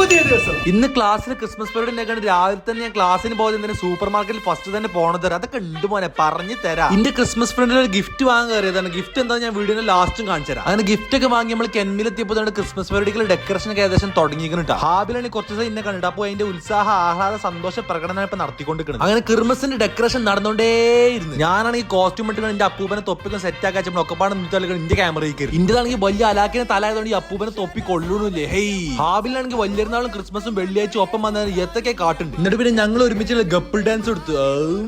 പുതിയ ദിവസം. ഇന്ന് ക്ലാസ്സിൽ ക്രിസ്മസ് പരിപാടി ഉണ്ടാക്കാൻ രാവിലെ തന്നെ ഞാൻ ക്ലാസ്സിന് പോയത് സൂപ്പർ മാർക്കറ്റിൽ ഫസ്റ്റ് തന്നെ പോണത് അതൊക്കെ ഉണ്ട് മോനെ പറഞ്ഞു തരാം. എന്റെ ക്രിസ്മസ് ഫ്രണ്ടിൽ ഒരു ഗിഫ്റ്റ് വാങ്ങാൻ കയറിയതാണ്. ഗിഫ്റ്റ് എന്താ ഞാൻ വീഡിയോയിൽ ലാസ്റ്റും കാണിച്ചു തരാം. അങ്ങനെ ഗിഫ്റ്റ് ഒക്കെ വാങ്ങി നമ്മൾ കെൻമിലെത്തിയപ്പോൾ ക്രിസ്മസ് പരിപാടികൾ ഡെക്കറേഷൻ ഒക്കെ ഏകദേശം തുടങ്ങിയിട്ടാ. ഹാബിലാണ് കുറച്ച് ദിവസം ഇന്നെ കണ്ടിട്ട്. അപ്പോൾ അതിന്റെ ഉത്സാഹ ആഹ്ലാദ സന്തോഷ പ്രകടനം ഇപ്പൊ നടത്തിക്കൊണ്ടിരിക്കുന്നത്. അങ്ങനെ ക്രിസ്മസിന്റെ ഡെക്കറേഷൻ നടന്നുകൊണ്ടേയിരുന്നു. ഞാനാണെങ്കിൽ കോസ്റ്റ്യൂം ഇട്ട് എന്റെ അപ്പൂപ്പനെ തൊപ്പിക്കും സെറ്റ് ആക്കി വെച്ചപ്പോൾ ഒക്കെപ്പാട് ഇന്ത്യ ക്യാമറയിൽ കയറി. ഇന്ത്യയിലാണെങ്കിൽ വലിയ അലാക്കിനെ തലായതുകൊണ്ട് ഈ അപ്പൂപ്പനെ തൊപ്പി കൊള്ളൂന്നില്ലേ. ഹേയ് ഹാബിലാണെങ്കിൽ വലിയ നാളും ക്രിസ്മസും വെള്ളിയാഴ്ച ഒപ്പം വന്നാൽ എത്തൊക്കെ കാട്ടുണ്ട്. എന്നിട്ട് പിന്നെ ഞങ്ങൾ ഒരുമിച്ച് ഗപ്പിൾ ഡാൻസ് എടുത്തു.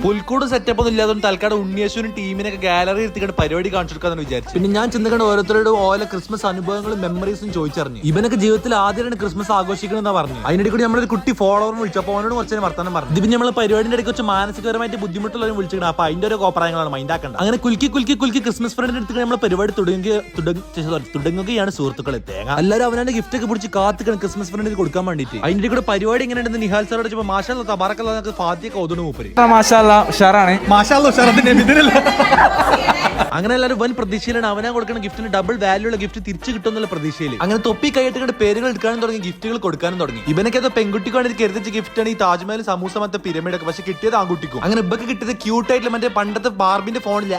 പുൽക്കൂട് സെറ്റപ്പ് ഒന്നും ഇല്ലാതെ തൽക്കാലം ഉണ്ണിയേശുവിനും ടീമിനൊക്കെ ഗാലറി എടുത്തിട്ട് പരിപാടി കാണിച്ചു കൊടുക്കാന്ന് വിചാരിച്ചു. പിന്നെ ഞാൻ ചെന്നുകൊണ്ട് ഓരോരുത്തരോടും ഓരോ ക്രിസ്മസ് അനുഭവങ്ങളും മെമ്മറീസും ചോദിച്ചറിഞ്ഞു. ഇവനൊക്കെ ജീവിതത്തിൽ ആദ്യമാണ് ക്രിസ്മസ് ആഘോഷിക്കണമെന്നാ പറഞ്ഞു. അതിനിടെ കൂടി നമ്മളൊരു കുട്ടി ഫോളോവറിന് വിളിച്ചു. അപ്പോൾ അവനോട് കുറച്ച് വർത്തമാനം പറഞ്ഞു. ഇതിപ്പോ നമ്മൾ പരിപാടിന്റെ ഇടയ്ക്ക് വെച്ച് മാനസികപരമായിട്ട് ബുദ്ധിമുട്ടുള്ളവരും വിളിച്ചിട്ടുണ്ട്. അപ്പൊ അതിന്റെ ഒരു കോപ്രായങ്ങളാണ് മൈൻഡാക്കേണ്ട. അങ്ങനെ കുലുക്കി ക്രിസ്മസ് ഫ്രണ്ടിന്റെ അടുത്ത് നമ്മൾ പരിപാടി തുടങ്ങുകയാണ് സുഹൃത്തുക്കളെ. തേങ്ങ എല്ലാവരും അവനാന്റെ ഗിഫ്റ്റ് ഒക്കെ പിടിച്ച് കാത്തിക്കണം ക്രിസ്മസ് ഫ്രണ്ടിന് കൊടുക്കാൻ വേണ്ടിയിട്ട്. അതിന്റെ കൂടെ പരിപാടി എങ്ങനെയുണ്ടെന്ന് നിഹാൽ സാറോട് ചോദിച്ചപ്പോൾ മാഷാ തബാറക്കല്ലാഹ് ഫാത്തിഹ ഓതുന്നു മൂപ്പര്. അങ്ങനെ എല്ലാവരും വൻ പ്രതീക്ഷയിലാണ്. അവനാ കൊടുക്കുന്ന ഗിഫ്റ്റിന് ഡബിൾ വാല്യൂ ഉള്ള ഗിഫ്റ്റ് തിരിച്ചു കിട്ടുന്നുള്ള പ്രതീക്ഷയിൽ അങ്ങനെ തൊപ്പി കൈയിട്ട് പേരുകൾ എടുക്കാനും തുടങ്ങി, ഗിഫ്റ്റുകൾ കൊടുക്കാനും തുടങ്ങി. ഇവനൊക്കെ പെൺകുട്ടിക്കാണ് കരുതിച്ച ഗിഫ്റ്റാണ് ഈ താജ്മഹൽ സമൂസ മറ്റേ പിരമിഡ് ഒക്കെ. പക്ഷെ കിട്ടിയത് ആൺകുട്ടിക്കും. അങ്ങനെ ഇപ്പൊക്കെ കിട്ടിയത് ക്യൂട്ടായിട്ടുള്ള മറ്റേ പണ്ടത്തെ ബാർബിന്റെ ഫോണില്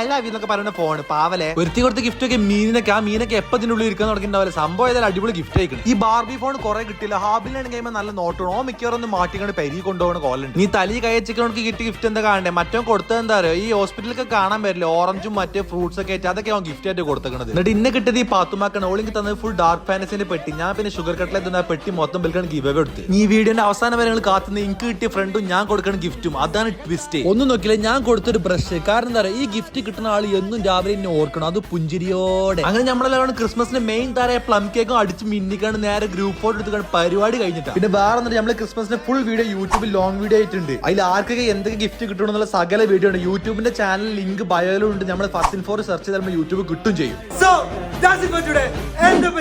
ഐ ലവ് എന്നൊക്കെ പറയുന്ന ഫോൺ പാവലെ ഒരുത്തി കൊടുത്ത ഗിഫ്റ്റ് ഒക്കെ മീനൊക്കെ. ആ മീനൊക്കെ എപ്പത്തിനുള്ളിൽ ഇരിക്കാൻ തുടങ്ങിയിട്ടുണ്ടാവില്ല. സംഭവം ഏതായാലും അടിപൊളി ഗിഫ്റ്റ് ആയിരിക്കണം. ഈ ബാർബി ഫോൺ കുറെ കിട്ടില്ല. ഹാബിലാണെങ്കിൽ നല്ല നോട്ടണം. ഓ മിക്കവാറും മാറ്റിക്കൊണ്ട് പെരി കൊണ്ടുപോകണ കോലുണ്ട്. നീ തലി കയച്ചിക്കണോക്ക് കിട്ടിയ ഗിഫ്റ്റ് എന്താ കാണണ്ടേ? മറ്റോ കൊടുത്തത് എന്താ പറയുക, ഈ ഹോസ്പിറ്റലൊക്കെ കാണാൻ പറ്റില്ല ഓറഞ്ചും മറ്റേ ഫ്രൂട്ട്സ് ഒക്കെ ആയിട്ട് അതൊക്കെ അവൻ ഗിഫ്റ്റ് ആയിട്ട് കൊടുക്കുന്നത്. എന്നിട്ട് ഇന്നെ കിട്ടിയത് ഈ പാത്തുമാക്കാണ്. ഓളിക്ക് തന്നത് ഫുൾ ഡാർക്ക് ഫാന്റസിന്റെ പെട്ടി. ഞാൻ പിന്നെ ഷുഗർ കട്ടിലെ പെട്ടി മൊത്തം ബിൽക്കാൻ ഗിവ് അവേ കൊടുത്ത്. ഈ വീഡിയോന്റെ അവസാനം വരെ കാത്തുന്ന എനിക്ക് കിട്ടിയ ഫ്രണ്ടും ഞാൻ കൊടുക്കുന്ന ഗിഫ്റ്റും. അതാണ് ട്വിസ്റ്റ്. ഒന്നും നോക്കില്ല, ഞാൻ കൊടുത്തൊരു ബ്രഷ്. കാരണം എന്താ പറയുക, ഈ ഗിഫ്റ്റ് കിട്ടുന്ന ആൾ എന്നും രാവിലെ എന്നെ ഓർക്കണം, അത് പുഞ്ചിരിയോടെ. അങ്ങനെ നമ്മളെല്ലാം ക്രിസ്മസിന്റെ മെയിൻ താരമായ പ്ലം കേക്കും അടിച്ച് മിന്നിക്കാണ് നേരെ ഗ്രൂപ്പ് ഫോട്ടോ എടുത്ത് പരിപാടി കഴിഞ്ഞിട്ട്. പിന്നെ വേറെ എന്നിട്ട് നമ്മള് ക്രിസ്മസിന്റെ ഫുൾ വീഡിയോ യൂട്യൂബിൽ ലോങ് വീഡിയോ ആയിട്ടുണ്ട്. അതിൽ ആർക്കൊക്കെ എന്തൊക്കെ ഗിഫ്റ്റ് കിട്ടണം എന്നുള്ള സകല വീഡിയോ ഉണ്ട്. യൂട്യൂബിന്റെ ചാനൽ ലിങ്ക് ബയോയിലും ഉണ്ട്. നമ്മൾ ഫസ്റ്റ് ഇൻ ഫോർ സെർച്ച് ചെയ്താൽ യൂട്യൂബ് കിട്ടും ചെയ്യും. So, that's it for today. End up